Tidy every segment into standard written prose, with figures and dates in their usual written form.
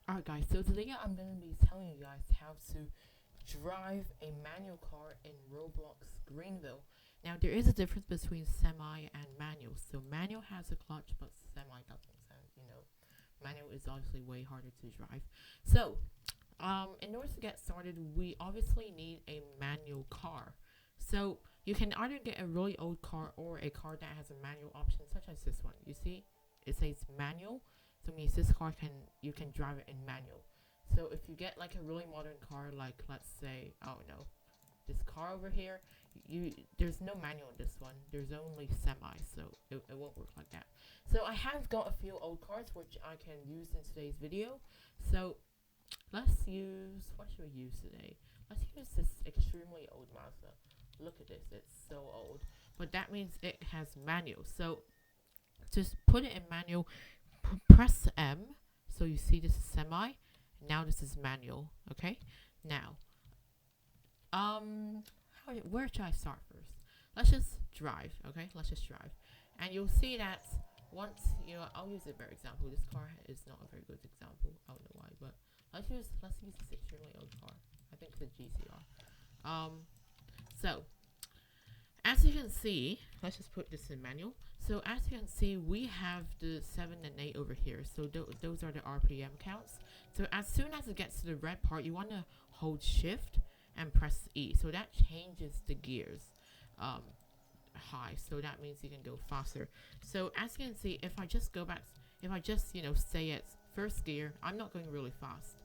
Alright guys, so today I'm going to be telling you guys how to drive a manual car in Roblox Greenville. Now there is a difference between semi and manual. So manual has a clutch but semi doesn't. So manual is obviously way harder to drive. So in order to get started, we obviously need a manual car. So you can either get a really old car or a car that has a manual option, such as this one. You see, it says manual, so it means this car you can drive it in manual. So if you get like a really modern car, like let's say, I don't know, this car over here, there's no manual in this one. There's only semi, so it won't work like that. So I have got a few old cars which I can use in today's video. So let's use, what should we use today? Let's use this extremely old Mazda. Look at this, it's so old. But that means it has manual. So just put it in manual, press M. So you see this is semi. Now this is manual. Okay. Now, where should I start first? Let's just drive. Okay, let's just drive, and you'll see that once I'll use a better example. This car is not a very good example. I don't know why, but let's use this extremely old car. I think it's a GCR. So as you can see, let's just put this in manual. So as you can see, we have the 7 and 8 over here. So those are the RPM counts. So as soon as it gets to the red part, you want to hold shift and press E. So that changes the gears high. So that means you can go faster. So as you can see, if I just go back, if I just, stay at first gear, I'm not going really fast.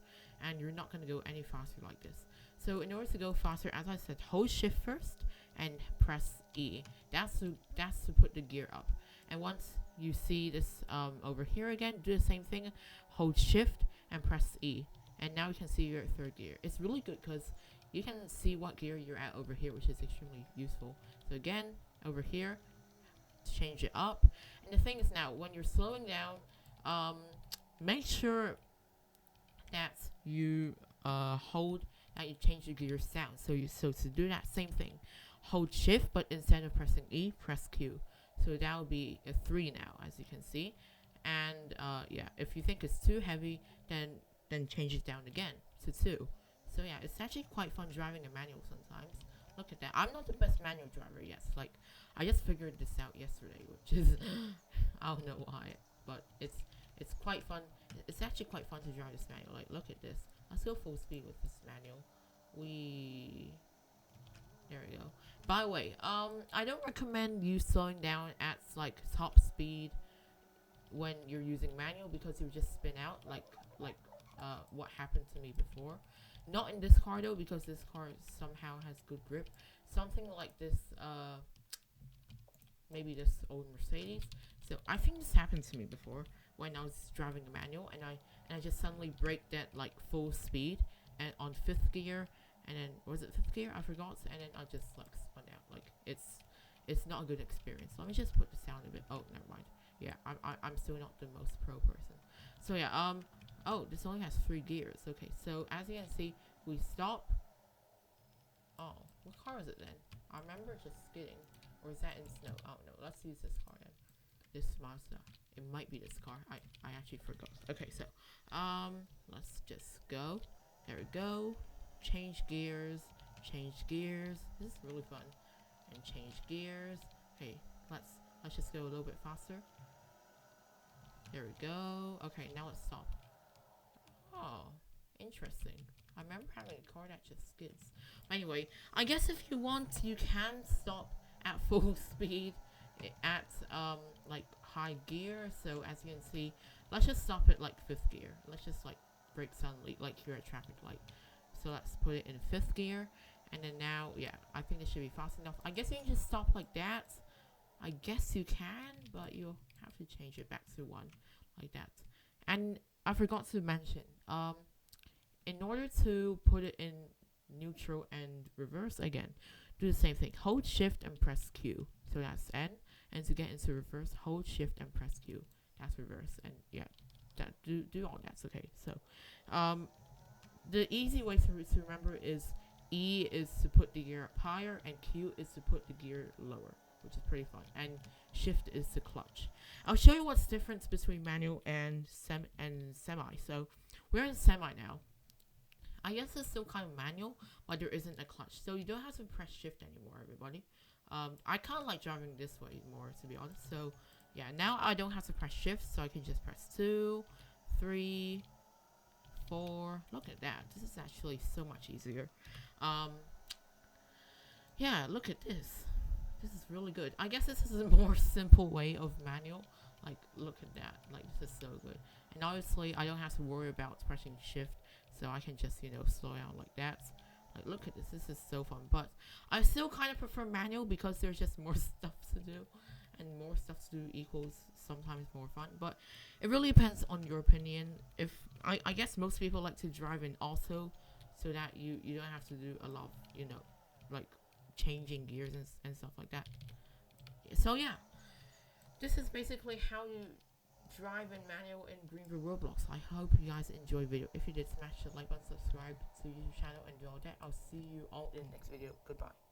And you're not going to go any faster like this. So in order to go faster, as I said, hold shift first and press E. That's to put the gear up. And once you see this over here again, do the same thing. Hold shift and press E. And now you can see you're at third gear. It's really good because you can see what gear you're at over here, which is extremely useful. So again, over here, change it up. And the thing is now, when you're slowing down, make sure that you hold that you change the gear sound. So to do that same thing, hold shift, but instead of pressing E, press Q. So that will be a 3 now, as you can see. And yeah, if you think it's too heavy, then change it down again to 2. So yeah, it's actually quite fun driving a manual sometimes. Look at that. I'm not the best manual driver, yes. Like, I just figured this out yesterday, which is, I don't know why, but it's quite fun. It's actually quite fun to drive this manual. Like, look at this. Let's go full speed with this manual. There we go. By the way, I don't recommend you slowing down at like top speed when you're using manual because you just spin out like what happened to me before. Not in this car though, because this car somehow has good grip. Something like this, maybe this old Mercedes. So I think this happened to me before when I was driving a manual, and I just suddenly braked at like full speed and on 5th gear, and then was it 5th gear? I forgot, and then I just like spun out. Like it's not a good experience. Let me just put the sound a bit. Oh, never mind. Yeah, I'm still not the most pro person. So yeah, oh, this only has 3 gears. Okay, so as you can see, we stop. Oh, what car is it then? I remember just skidding. Or is that in snow? I don't know. Let's use this car then. This Mazda. It might be this car. I actually forgot. Okay, so let's just go. There we go. Change gears. Change gears. This is really fun. And change gears. Okay, let's just go a little bit faster. There we go. Okay, now let's stop. Oh, interesting. I remember having a car that just skids. Anyway, I guess if you want, you can stop at full speed at like high gear. So as you can see, let's just stop at like 5th gear. Let's just like brake suddenly like you're at traffic light. So let's put it in 5th gear, and then now, yeah, I think it should be fast enough. I guess you can just stop like that. I guess you can, but you'll have to change it back to 1 like that. And I forgot to mention, in order to put it in neutral and reverse again, do the same thing. Hold shift and press Q. So that's N. And to get into reverse, hold shift and press Q. That's reverse. And yeah, do all that's okay. So the easy way to remember is E is to put the gear up higher and Q is to put the gear lower. which is pretty fun. And shift is the clutch. I'll show you what's difference between manual and semi. So we're in semi now. I guess it's still kind of manual, but there isn't a clutch, so you don't have to press shift anymore, everybody. I kind of like driving this way more, to be honest. So yeah, now I don't have to press shift, so I can just press 2, 3, 4. Look at that. This is actually so much easier. Yeah, look at this. This is really good. I guess this is a more simple way of manual. Like, look at that. Like, this is so good. And obviously, I don't have to worry about pressing shift, so I can just, slow down like that. Like, look at this. This is so fun. But I still kind of prefer manual because there's just more stuff to do. And more stuff to do equals sometimes more fun. But it really depends on your opinion. If I guess most people like to drive in auto so that you don't have to do a lot of, like changing gears and stuff like that. So yeah, this is basically how you drive in manual in Greenville Roblox. I hope you guys enjoyed the video. If you did, smash the like button, subscribe to the YouTube channel, and do all that. I'll see you all in the next video. Goodbye.